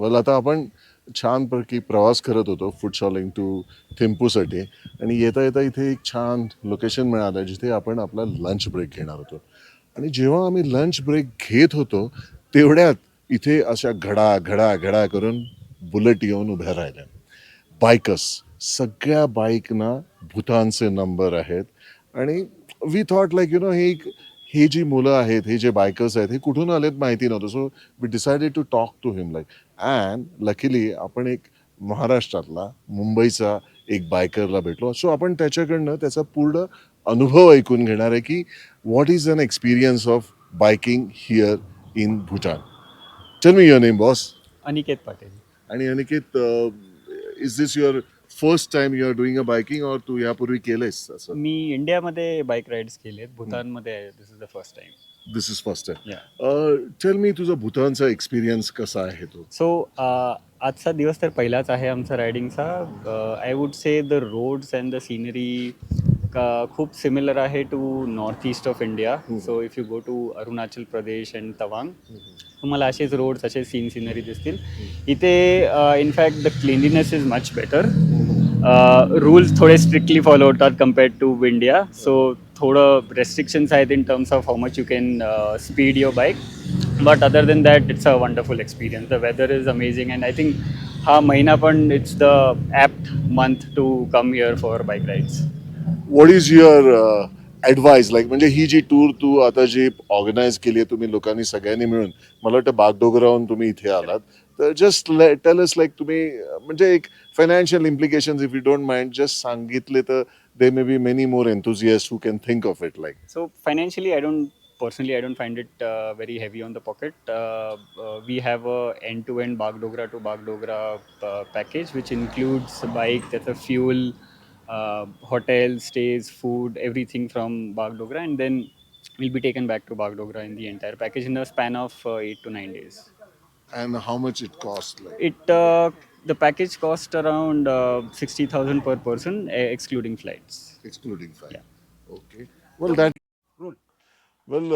वेल आता आपण छानपैकी प्रवास करत होतो फूड टू थिम्पूसाठी आणि येता येता इथे एक छान लोकेशन मिळालं जिथे आपण आपला लंच ब्रेक घेणार होतो. आणि जेव्हा आम्ही लंच ब्रेक घेत होतो तेवढ्यात इथे अशा घडा घडा घडा करून बुलेट येऊन उभ्या राहिल्या. बायकर्स, सगळ्या बाईकना भूतानचे नंबर आहेत. आणि वी थॉट लाईक हे जी मुलं आहेत, हे जे बायकर्स आहेत, हे कुठून आलेत माहिती नव्हतं. So we decided to talk to him like. And luckily आपण एक महाराष्ट्रातला, मुंबईचा एक बायकरला भेटलो. सो आपण त्याच्याकडनं त्याचा पूर्ण अनुभव ऐकून घेणार आहे की what is an experience of biking here in Bhutan. Tell me your name boss. Aniket Patil. आणि Aniket, is this your first time you are doing a biking or तू यापूर्वी केलंयस असं? मी इंडियामध्ये बाईक राईड्स केलेत. भूतानमध्ये this is the first time. This is first time. Yeah tell me तुझा भूतानचा एक्सपिरियन्स कसा आहे तो? सो आजचा दिवस तर पहिलाच आहे आमचा रायडिंगचा. I would say the roads and the scenery खूप सिमिलर आहे to north east of India. So if you go to Arunachal Pradesh and Tawang, तुम्हाला असेच रोड्स, असे सीनरी दिसतील. इथे in fact the cleanliness is much better. Rules थोडे स्ट्रिक्टली फॉलो होतात compared to India. So थोडं रेस्ट्रिक्शन्स आहेत in terms of how much you can speed your bike. But other than that it's a wonderful experience. The weather is amazing and I think हा महिना पण it's the apt month to come here for bike rides. What is your advice, like म्हणजे ही जी tour तू आता जी organise केली आहे तुम्ही लोकांनी सगळ्यांनी मिळून, मला वाटतं बागडोगराहून तुम्ही इथे आलात, तर जस्ट टेल अस लाईक तुम्ही म्हणजे एक financial implications if you don't mind just सांगितले तर they may be many more enthusiast who can think of it like. So financially, I don't find it very heavy on the pocket. We have a end-to-end Bagdogra to Bagdogra package, which includes bike, that's a fuel, hotel stays, food, everything from Bagdogra, and then we'll be taken back to Bagdogra in the entire package in a span of 8 to 9 days. And how much it cost like? It The package cost around 60,000 per person, excluding flights. Excluding फाय. Yeah. Okay. Well that well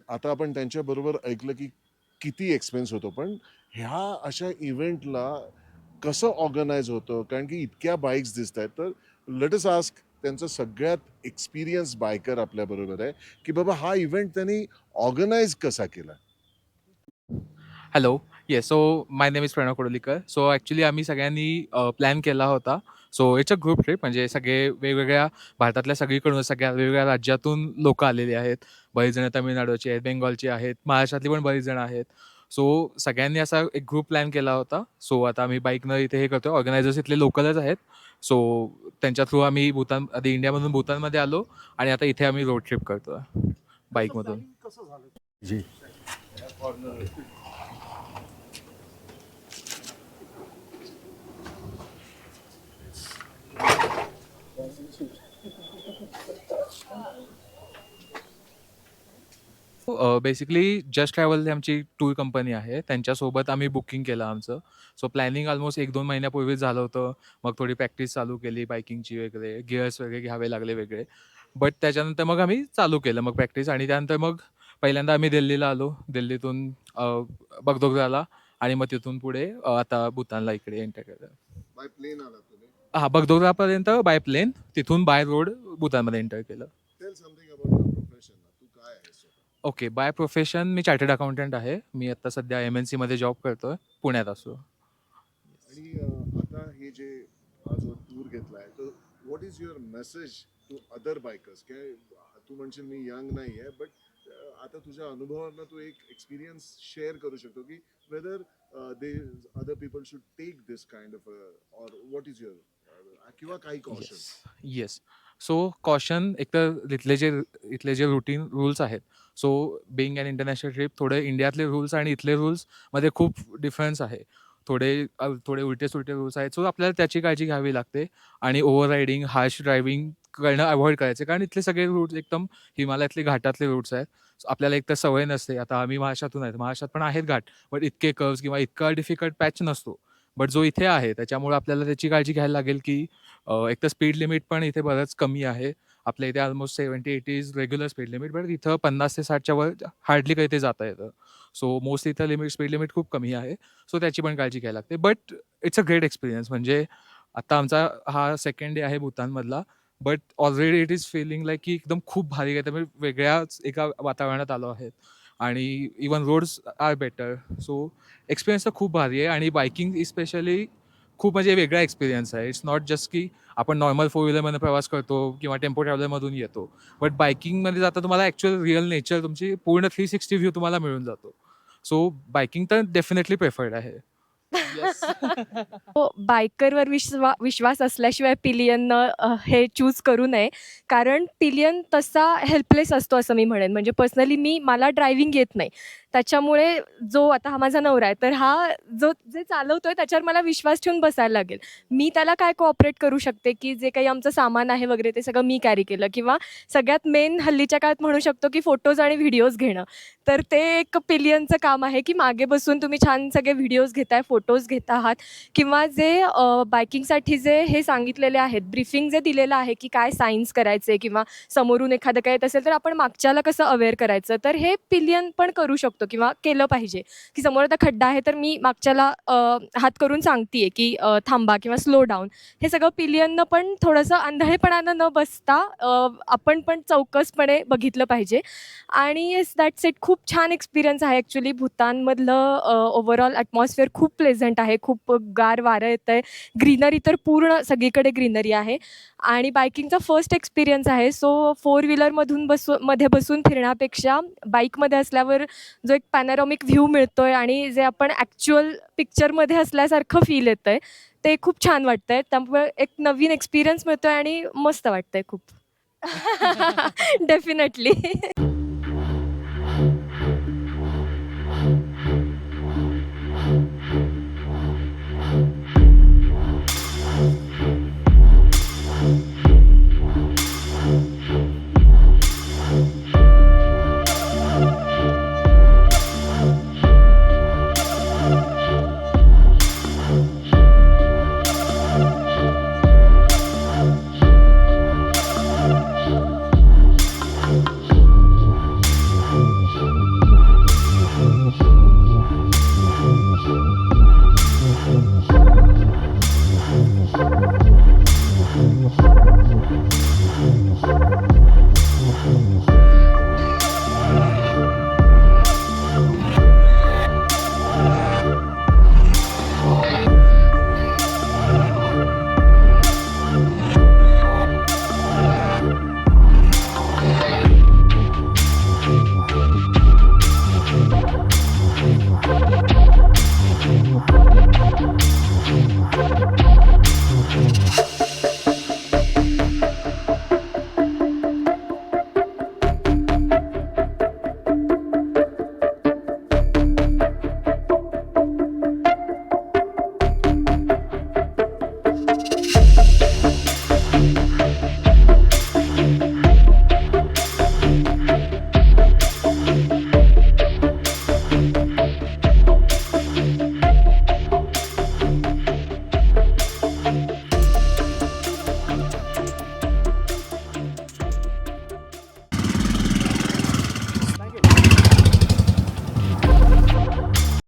आता आपण त्यांच्याबरोबर ऐकलं की किती expense होतो, पण ह्या अशा इव्हेंटला कसं ऑर्गनाईज होतं, कारण की इतक्या बाईक्स दिसत आहेत. तर लेट अस आस्क त्यांचा सगळ्यात एक्सपिरियन्स बायकर आपल्याबरोबर आहे की बाबा हा इव्हेंट त्यांनी ऑर्गनाईज कसा केला. Hello. Yes. So my name is Pranav Kodolikar. So actually आम्ही सगळ्यांनी प्लॅन केला होता. So it's a group trip, म्हणजे सगळे वेगवेगळ्या भारतातल्या सगळीकडून, सगळ्या वेगवेगळ्या राज्यातून लोकं आलेली आहेत. बरेच जण तामिळनाडूचे आहेत, बेंगॉलचे आहेत, महाराष्ट्रातली पण बरीच जण आहेत. सो सगळ्यांनी असा एक ग्रुप प्लॅन केला होता. सो आता आम्ही बाईकनं इथे हे करतो. ऑर्गनायझर्स इथले लोकलच आहेत. सो त्यांच्या थ्रू आम्ही भूतान, आधी इंडियामधून भूतानमध्ये आलो आणि आता इथे आम्ही रोड ट्रिप करतो बाईकमधून. जी. बेसिकली जस्ट ट्रॅव्हल ही आमची टूर कंपनी आहे. त्यांच्यासोबत आम्ही बुकिंग केलं आमचं. सो प्लॅनिंग ऑलमोस्ट 1-2 महिन्यापूर्वीच झालं होतं. मग थोडी प्रॅक्टिस चालू केली बाईकिंगची वगैरे. गिअर्स वगैरे घ्यावे लागले वेगळे. बट त्याच्यानंतर मग आम्ही चालू केलं मग प्रॅक्टिस, आणि त्यानंतर मग पहिल्यांदा आम्ही दिल्लीला आलो. दिल्लीतून बगदोगराला, आणि मग तिथून पुढे आता भूतानला इकडे एंटर केलं. बाय प्लेन आला तुम्ही? हां, बगदोगरापर्यंत बाय प्लेन, तिथून बाय रोड भूतानमध्ये एंटर केलं. Tell something about your profession. तू काय आहेस स्वतः? ओके. बाय प्रोफेशन मी चार्टर्ड अकाउंटंट आहे. मी आता सध्या MNCमध्ये जॉब करतोय. पुण्यात असतो. आणि आता हे जे हा जो टूर घेतलाय, तर what is your message to other bikers? काय तू म्हणशील मी यंग नाही आहे, बट आता तुझ्या अनुभवावरनं तू एक एक्सपिरियन्स शेअर करू शकतो की whether the other people should take this kind of or what is your किंवा काही caution? Yes. Yes. So caution, एकतर इथले जे रुटीन रूल्स आहेत. So being an international trip, थोडे इंडियातले रूल्स आणि इथले रूल्समध्ये खूप डिफरन्स आहे. थोडे उलटे-सुलटे रूल्स आहेत. सो आपल्याला त्याची काळजी घ्यावी लागते, आणि ओव्हर रायडिंग, हार्श ड्रायव्हिंग करणं अव्हॉइड करायचं. कारण इथले सगळे रूट्स एकदम हिमालयातले घाटातले रूट्स आहेत. So आपल्याला एकतर सवय नसते. आता आम्ही महाराष्ट्रातून आहेत. महाराष्ट्रात पण आहेत घाट, बट इतके कर्व्हज किंवा इतका डिफिकल्ट पॅच नसतो. बट जो इथे आहे त्याच्यामुळे आपल्याला त्याची काळजी घ्यायला लागेल की एकतर स्पीड लिमिट पण इथे बरंच कमी आहे, आपल्या इथे almost 70-80 is regular speed limit, but इथं 50 ते 60च्या वर हार्डली काही ते जाता येतं. सो मोस्टली इथं स्पीड लिमिट खूप कमी आहे. सो त्याची पण काळजी घ्यायला लागते. But it's a great experience. म्हणजे आता आमचा हा सेकंड डे आहे भूतानमधला. But already it is feeling like की एकदम खूप भारी आहे. त्यामुळे वेगळ्याच एका वातावरणात आलो आहे आणि even roads are better. So experience तर खूप भारी आहे आणि बायकिंग स्पेशली खूप म्हणजे वेगळा एक्सपिरियन्स आहे. इट्स नॉट जस्ट की आपण नॉर्मल फोर व्हीलरमध्ये प्रवास करतो किंवा टेम्पो ट्रॅव्हलरमधून येतो. बट बायकिंगमध्ये जाता तुम्हाला ॲक्च्युअल रिअल नेचर तुमची पूर्ण 360 व्ह्यू तुम्हाला मिळून जातो. सो बायकिंग तर डेफिनेटली प्रिफर्ड आहे. येस. हो, बायकरवर विश्वास असल्याशिवाय पिलियननं हे चूज करू नये. कारण पिलियन तसा हेल्पलेस असतो असं मी म्हणेन. म्हणजे पर्सनली मला ड्रायव्हिंग येत नाही. त्याच्यामुळे जो आता हा माझा नवरा आहे, तर हा जे चालवतोय त्याच्यावर मला विश्वास ठेवून बसायला लागेल. मी त्याला काय कोऑपरेट करू शकते, की जे काही आमचं सामान आहे वगैरे ते सगळं मी कॅरी केलं किंवा सगळ्यात मेन हल्लीच्या काळात म्हणू शकतो, की फोटोज आणि व्हिडिओज घेणं. तर ते एक पिलियनचं काम आहे, की मागे बसून तुम्ही छान सगळे व्हिडिओज घेताय, फोटोज घेत आहात किंवा जे बायकिंगसाठी जे हे सांगितलेले आहेत, ब्रीफिंग जे दिलेलं आहे, की काय सायन्स करायचे किंवा समोरून एखादं काय येत असेल, तर आपण मागच्याला कसं अवेअर करायचं. तर हे पिलियन पण करू शकतो किंवा केलं पाहिजे, की समोर आता खड्डा आहे, तर मी मागच्याला हात करून सांगते की थांबा किंवा स्लो डाऊन. हे सगळं पिलियननं पण थोडंसं आंधळेपणानं न बसता आपण पण चौकसपणे बघितलं पाहिजे. आणि येस दॅट्स इट. खूप छान एक्सपिरियन्स आहे ॲक्च्युली. भूतानमधलं ओव्हरऑल ॲटमॉस्फिअर खूप प्लेझंट आहे. खूप गार वारं येतंय. ग्रीनरी तर पूर्ण सगळीकडे ग्रीनरी आहे आणि बायकिंगचा फर्स्ट एक्सपिरियन्स आहे. सो फोर व्हीलरमधून मध्ये बसून फिरण्यापेक्षा बाईकमध्ये असल्यावर जो एक पॅनोरॉमिक व्ह्यू मिळतोय आणि जे आपण ॲक्च्युअल पिक्चरमध्ये असल्यासारखं फील येतंय, ते खूप छान वाटतंय. त्यामुळे एक नवीन एक्सपिरियन्स मिळतोय आणि मस्त वाटतंय खूप. डेफिनेटली.